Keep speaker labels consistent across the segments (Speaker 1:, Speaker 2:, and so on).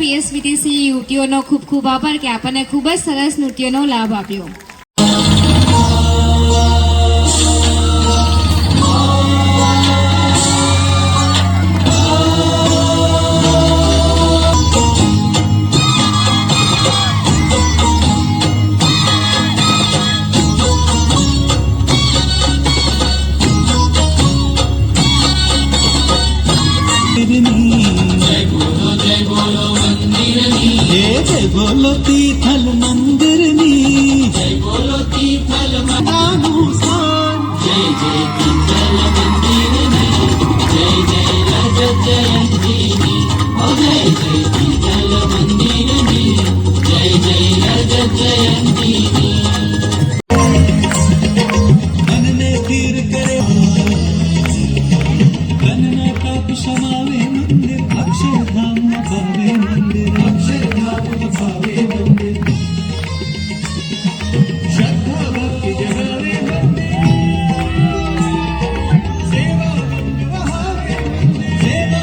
Speaker 1: PSVTC યુટીઓનો ખૂબ ખૂબ આભાર કે આપણને ખૂબ જ સરસ નૃત્યનો લાભ આપ્યો.
Speaker 2: जय बोलो तीर्थल मंदिर नी, जय बोलो तीर्थल मंदिर, जय जय तीर्थल मंदिर नी, जय जय रजत जयंती नी, ओ जय जय तीर्थल मंदिर नी, जय जय रजत जयंती नी. मन ने तीर करे गणना पाप क्षमावे मंदिर, अक्षरधाम पावे मंदिर, अक्षरधाम पावे मंदिर, श्रद्धा भक्ति जगावे मंदिर, सेवा मंदिर वहावे मंदिर, सेवा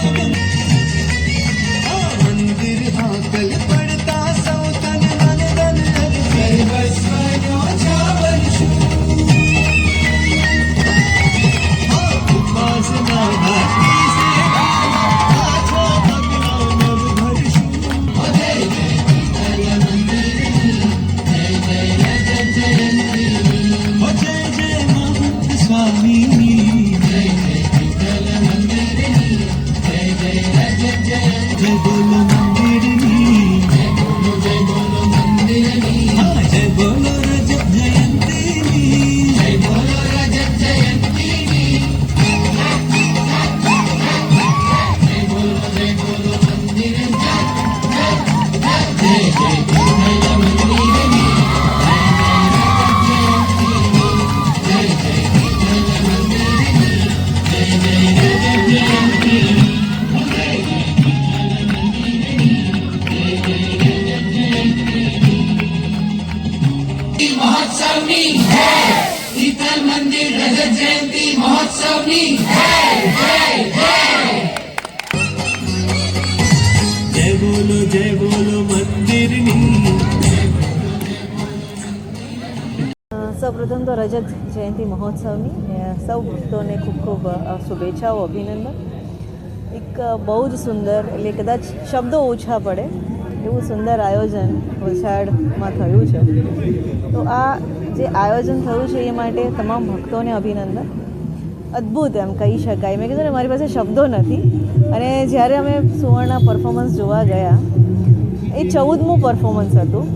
Speaker 2: मंदिर आकल पड़ता सौतन मन धन सर्वस्व न्योछावर शू उपासना भक्ति महोत्सवनी है, शीतल मंदिर रजत जयंती महोत्सवनी है, जय जय जय बोलो मंदिરની.
Speaker 3: સૌપ્રથમ તો રજત જયંતિ મહોત્સવની સૌ ભક્તોને ખૂબ ખૂબ શુભેચ્છાઓ, અભિનંદન. એક બહુ જ સુંદર, એટલે કદાચ શબ્દો ઓછા પડે એવું સુંદર આયોજન વલસાડમાં થયું છે. તો આ જે આયોજન થયું છે એ માટે તમામ ભક્તોને અભિનંદન. અદ્ભુત એમ કહી શકાય. મેં કીધું ને, મારી પાસે શબ્દો નથી. અને જ્યારે અમે સુવર્ણા પરફોર્મન્સ જોવા ગયા, એ 14મું પરફોર્મન્સ હતું.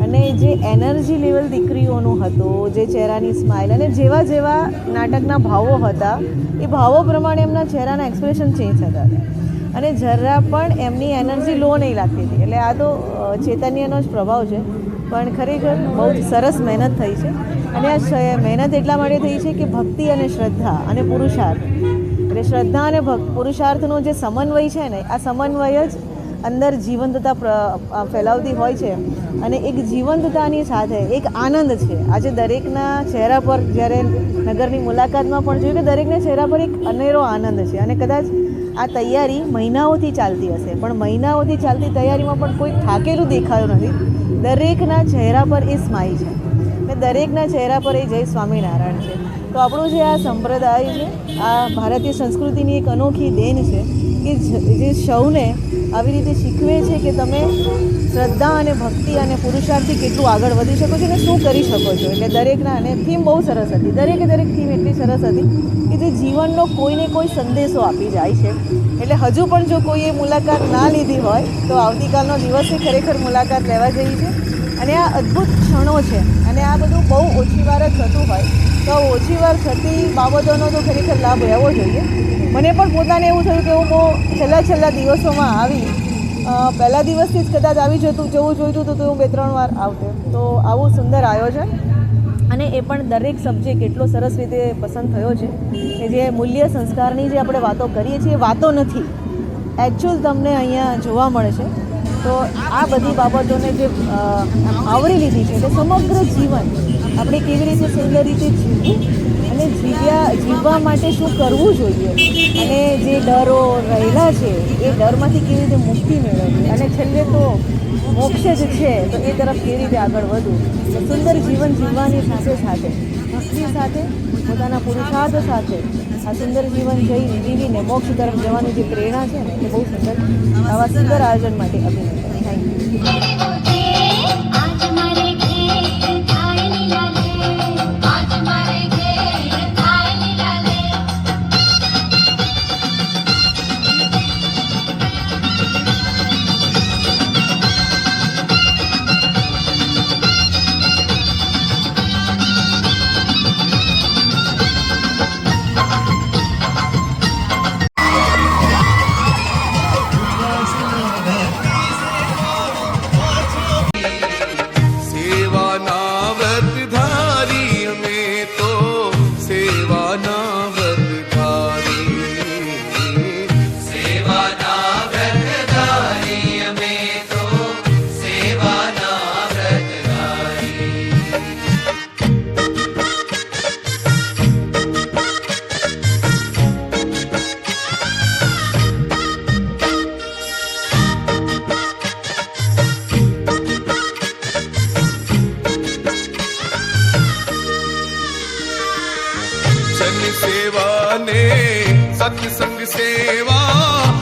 Speaker 3: અને જે એનર્જી લેવલ દીકરીઓનું હતું, જે ચહેરાની સ્માઇલ અને જેવા જેવા નાટકના ભાવો હતા, એ ભાવો પ્રમાણે એમના ચહેરાના એક્સપ્રેશન ચેન્જ થતા હતા. અને જરા પણ એમની એનર્જી લો નહીં લાગતી હતી. એટલે આ તો ચૈતન્યનો જ પ્રભાવ છે. પણ ખરેખર બહુ જ સરસ મહેનત થઈ છે. અને આ મહેનત એટલા માટે થઈ છે કે ભક્તિ અને શ્રદ્ધા અને પુરુષાર્થ, એટલે શ્રદ્ધા અને પુરુષાર્થનો જે સમન્વય છે ને, આ સમન્વય જ અંદર જીવંતતા ફેલાવતી હોય છે. અને એક જીવંતતાની સાથે એક આનંદ છે. આજે દરેકના ચહેરા પર, જ્યારે નગરની મુલાકાતમાં પણ જોયું કે દરેકના ચહેરા પર એક અનેરો આનંદ છે. અને કદાચ આ તૈયારી મહિનાઓથી ચાલતી હશે, પણ મહિનાઓથી ચાલતી તૈયારીમાં પણ કોઈ થાકેલું દેખાયું નથી. દરેકના ચહેરા પર એ સ્માઈલ છે ને દરેકના ચહેરા પર એ જય સ્વામિનારાયણ છે. તો આપણું જે આ સંપ્રદાય છે, આ ભારતીય સંસ્કૃતિની એક અનોખી દેન છે કે જે સૌને આવી રીતે શીખવે છે કે તમે શ્રદ્ધા અને ભક્તિ અને પુરુષાર્થથી કેટલું આગળ વધી શકો છો અને શું કરી શકો છો. એટલે દરેકના, અને થીમ બહુ સરસ હતી. દરેક થીમ એટલી સરસ હતી કે જે જીવનનો કોઈને કોઈ સંદેશો આપી જાય છે. એટલે હજુ પણ જો કોઈએ મુલાકાત ના લીધી હોય તો આવતીકાલનો દિવસ એ ખરેખર મુલાકાત લેવા જેવી છે. અને આ અદ્ભુત ક્ષણો છે. અને આ બધું બહુ ઓછી વાર જ થતું હોય, તો ઓછી વાર થતી બાબતોનો તો ખરેખર લાભ લેવો જોઈએ. મને પણ પોતાને એવું થયું કે હું બહુ છેલ્લા દિવસોમાં આવી, પહેલા દિવસથી જ કદાચ આવી જવું જોઈતું હતું તો હું 2-3 વાર આવતે. તો આવું સુંદર આયોજન, અને એ પણ દરેક સબ્જેક્ટ એટલો સરસ રીતે પસંદ થયો છે કે જે મૂલ્ય સંસ્કારની જે આપણે વાતો કરીએ છીએ, વાતો નથી, એકચ્યુઅલ તમને અહીંયા જોવા મળે છે. તો આ બધી બાબતોને જે આવરી લીધી છે, એટલે સમગ્ર જીવન આપણે કેવી રીતે સુંદર રીતે જીવવું અને જીવવા માટે શું કરવું જોઈએ અને જે ડરો રહેલા છે એ ડરમાંથી કેવી રીતે મુક્તિ મેળવવી અને છેલ્લે તો મોક્ષ જ છે તો એ તરફ કેવી રીતે આગળ વધવું. તો સુંદર જીવન જીવવાની સાથે સાથે ભક્તિ સાથે પોતાના પુરુષાર્થ સાથે આ સુંદર જીવન જીવીને મોક્ષ તરફ જવાની જે પ્રેરણા છે ને એ બહુ સુંદર. આવા સુંદર આયોજન માટે અભિનંદન. Thank you.
Speaker 4: आज मारे घेर थाय निराले आज मारे घेर थाय निराले
Speaker 2: સેવાના વ્રત ધારી અમે તો સેવાના વ્રત ધારી સેવાના વ્રત ધારી અમે તો સેવાના વ્રત ધારી જન સેવા ને સત્સંગ સેવા